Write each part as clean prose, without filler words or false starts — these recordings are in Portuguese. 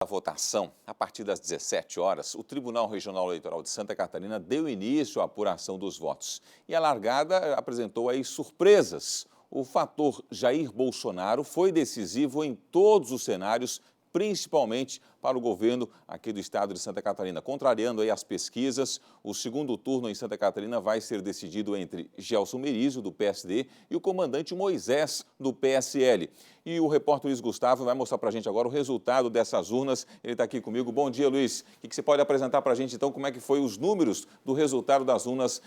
votação, a partir das 17 horas, o Tribunal Regional Eleitoral de Santa Catarina deu início à apuração dos votos. E a largada apresentou aí surpresas. O fator Jair Bolsonaro foi decisivo em todos os cenários, principalmente para o governo aqui do estado de Santa Catarina. Contrariando aí as pesquisas, o segundo turno em Santa Catarina vai ser decidido entre Gelson Merizio, do PSD, e o comandante Moisés, do PSL. E o repórter Luiz Gustavo vai mostrar para a gente agora o resultado dessas urnas. Ele está aqui comigo. Bom dia, Luiz. O que você pode apresentar para a gente, então, como é que foi os números do resultado das urnas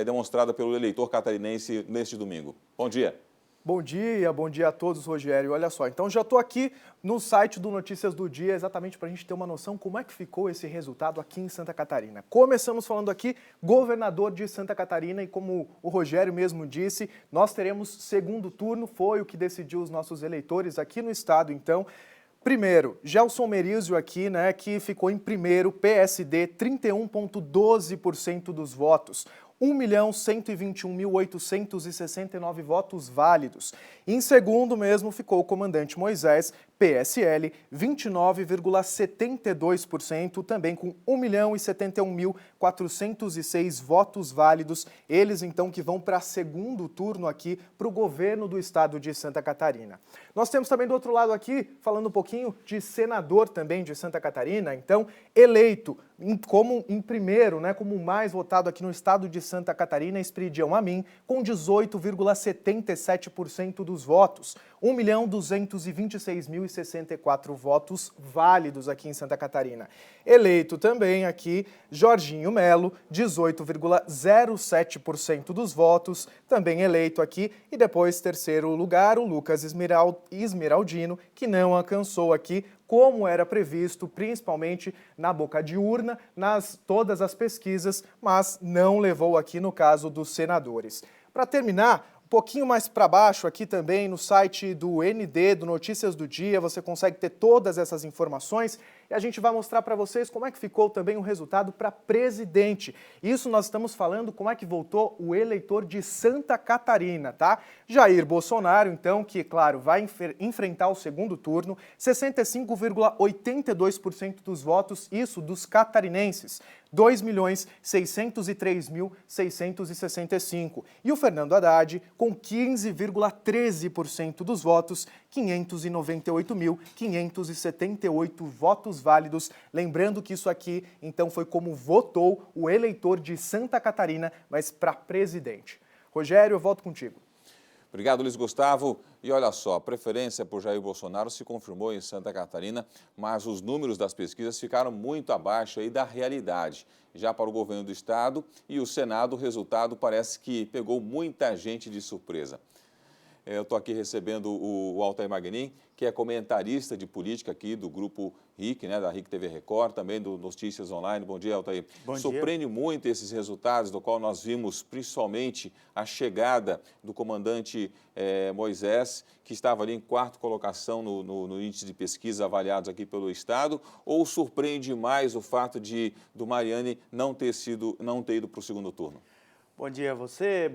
demonstrada pelo eleitor catarinense neste domingo? Bom dia. Bom dia a todos, Rogério. Olha só, então já estou aqui no site do Notícias do Dia, exatamente para a gente ter uma noção como é que ficou esse resultado aqui em Santa Catarina. Começamos falando aqui, governador de Santa Catarina, e como o Rogério mesmo disse, nós teremos segundo turno, foi o que decidiu os nossos eleitores aqui no estado, então. Primeiro, Gelson Merizio aqui, né, que ficou em primeiro, PSD, 31,12% dos votos. 1.121.869 votos válidos. Em segundo mesmo ficou o comandante Moisés, PSL, 29,72%, também com 1.071.406 votos válidos. Eles, então, que vão para segundo turno aqui para o governo do estado de Santa Catarina. Nós temos também do outro lado aqui, falando um pouquinho de senador também de Santa Catarina, então, eleito como em primeiro, né, como o mais votado aqui no estado de Santa Catarina, Esperidião Amin, com 18,77% dos votos. 1.226.064 votos válidos aqui em Santa Catarina. Eleito também aqui Jorginho Melo, 18,07% dos votos, também eleito aqui. E depois, terceiro lugar, o Lucas Esmeraldino, que não alcançou aqui como era previsto, principalmente na boca de urna, todas as pesquisas, mas não levou aqui no caso dos senadores. Para terminar, um pouquinho mais para baixo aqui também no site do ND, do Notícias do Dia, você consegue ter todas essas informações e a gente vai mostrar para vocês como é que ficou também o resultado para presidente. Isso nós estamos falando como é que votou o eleitor de Santa Catarina, tá? Jair Bolsonaro, então, que, claro, vai enfrentar o segundo turno, 65,82% dos votos, isso dos catarinenses. 2.603.665. E o Fernando Haddad, com 15,13% dos votos, 598.578 votos válidos. Lembrando que isso aqui, então, foi como votou o eleitor de Santa Catarina, mas para presidente. Rogério, eu volto contigo. Obrigado, Luiz Gustavo. E olha só, a preferência por Jair Bolsonaro se confirmou em Santa Catarina, mas os números das pesquisas ficaram muito abaixo aí da realidade. Já para o governo do estado e o Senado, o resultado parece que pegou muita gente de surpresa. Eu estou aqui recebendo o Altair Magnin, que é comentarista de política aqui do Grupo RIC, né, da RIC TV Record, também do Notícias Online. Bom dia, Altair. Bom dia. Surpreende muito esses resultados, do qual nós vimos principalmente a chegada do comandante Moisés, que estava ali em quarta colocação no índice de pesquisa avaliados aqui pelo Estado, ou surpreende mais o fato do Mariani não ter ido para o segundo turno? Bom dia a você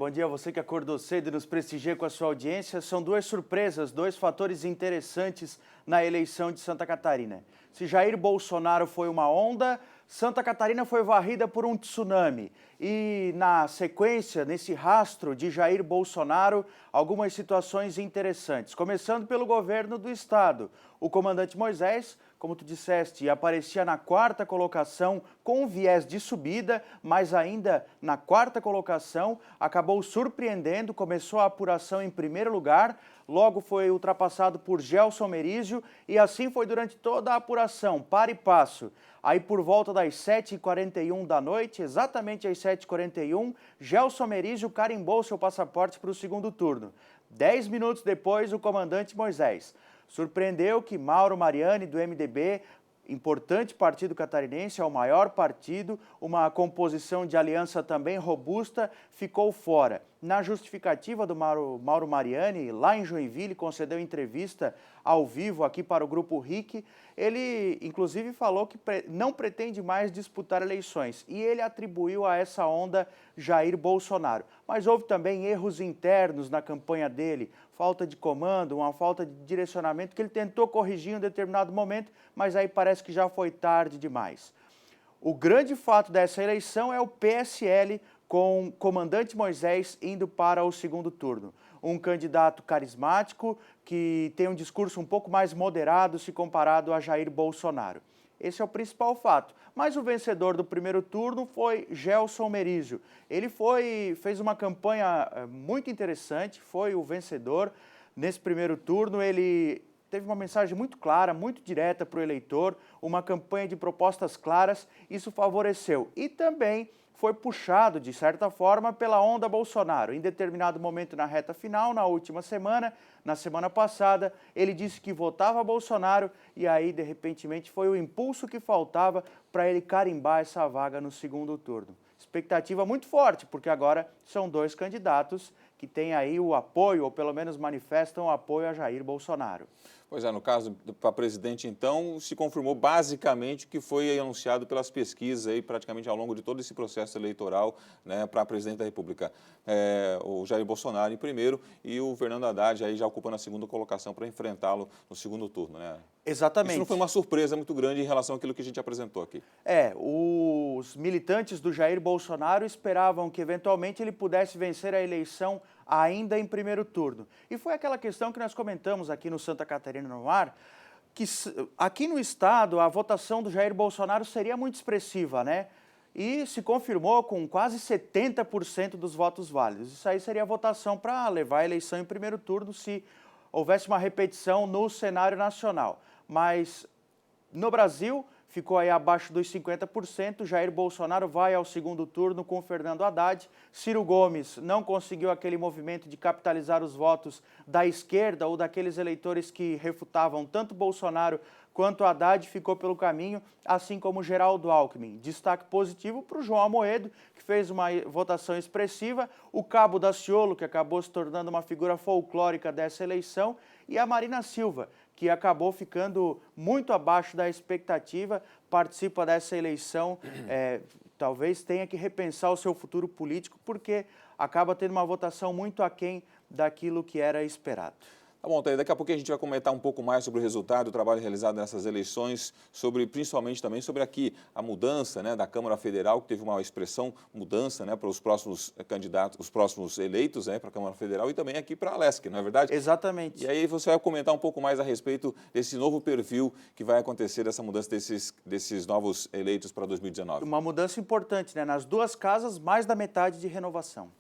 que acordou cedo e nos prestigia com a sua audiência. São duas surpresas, dois fatores interessantes na eleição de Santa Catarina. Se Jair Bolsonaro foi uma onda, Santa Catarina foi varrida por um tsunami. E na sequência, nesse rastro de Jair Bolsonaro, algumas situações interessantes. Começando pelo governo do estado. O comandante Moisés, como tu disseste, aparecia na quarta colocação com viés de subida, mas ainda na quarta colocação acabou surpreendendo, começou a apuração em primeiro lugar, logo foi ultrapassado por Gelson Merizio e assim foi durante toda a apuração, para e passo. Aí por volta das 7h41 da noite, exatamente às 7h41, Gelson Merizio carimbou seu passaporte para o segundo turno. 10 minutos depois, o comandante Moisés. Surpreendeu que Mauro Mariani, do MDB, importante partido catarinense, é o maior partido, uma composição de aliança também robusta, ficou fora. Na justificativa do Mauro Mariani, lá em Joinville, concedeu entrevista ao vivo aqui para o Grupo RIC, ele inclusive falou que não pretende mais disputar eleições e ele atribuiu a essa onda Jair Bolsonaro. Mas houve também erros internos na campanha dele, falta de comando, uma falta de direcionamento que ele tentou corrigir em um determinado momento, mas aí parece que já foi tarde demais. O grande fato dessa eleição é o PSL com o comandante Moisés indo para o segundo turno. Um candidato carismático que tem um discurso um pouco mais moderado se comparado a Jair Bolsonaro. Esse é o principal fato. Mas o vencedor do primeiro turno foi Gelson Merizio. Ele fez uma campanha muito interessante, foi o vencedor. Nesse primeiro turno, ele teve uma mensagem muito clara, muito direta para o eleitor, uma campanha de propostas claras, isso favoreceu. E também foi puxado, de certa forma, pela onda Bolsonaro. Em determinado momento na reta final, na última semana, na semana passada, ele disse que votava Bolsonaro e aí, de repente, foi o impulso que faltava para ele carimbar essa vaga no segundo turno. Expectativa muito forte, porque agora são dois candidatos que têm aí o apoio, ou pelo menos manifestam o apoio a Jair Bolsonaro. Pois é, no caso para presidente, então, se confirmou basicamente o que foi anunciado pelas pesquisas aí, praticamente ao longo de todo esse processo eleitoral, né, para presidente da República. O Jair Bolsonaro em primeiro e o Fernando Haddad aí já ocupando a segunda colocação para enfrentá-lo no segundo turno, né? Exatamente. Isso não foi uma surpresa muito grande em relação àquilo que a gente apresentou aqui. Os militantes do Jair Bolsonaro esperavam que eventualmente ele pudesse vencer a eleição ainda em primeiro turno. E foi aquela questão que nós comentamos aqui no Santa Catarina no Ar, que aqui no estado a votação do Jair Bolsonaro seria muito expressiva, né? E se confirmou com quase 70% dos votos válidos. Isso aí seria a votação para levar a eleição em primeiro turno se houvesse uma repetição no cenário nacional. Mas no Brasil ficou aí abaixo dos 50%, Jair Bolsonaro vai ao segundo turno com Fernando Haddad, Ciro Gomes não conseguiu aquele movimento de capitalizar os votos da esquerda ou daqueles eleitores que refutavam tanto Bolsonaro quanto Haddad, ficou pelo caminho, assim como Geraldo Alckmin. Destaque positivo para o João Amoedo, que fez uma votação expressiva, o Cabo Daciolo, que acabou se tornando uma figura folclórica dessa eleição, e a Marina Silva, que acabou ficando muito abaixo da expectativa, participa dessa eleição, talvez tenha que repensar o seu futuro político, porque acaba tendo uma votação muito aquém daquilo que era esperado. Tá bom, Thaís, daqui a pouco a gente vai comentar um pouco mais sobre o resultado do trabalho realizado nessas eleições, principalmente também sobre aqui a mudança, né, da Câmara Federal, que teve uma expressão mudança, né, para os próximos candidatos, os próximos eleitos, né, para a Câmara Federal e também aqui para a Alesc, não é verdade? Exatamente. E aí você vai comentar um pouco mais a respeito desse novo perfil que vai acontecer, dessa mudança desses novos eleitos para 2019. Uma mudança importante, né? Nas duas casas, mais da metade de renovação.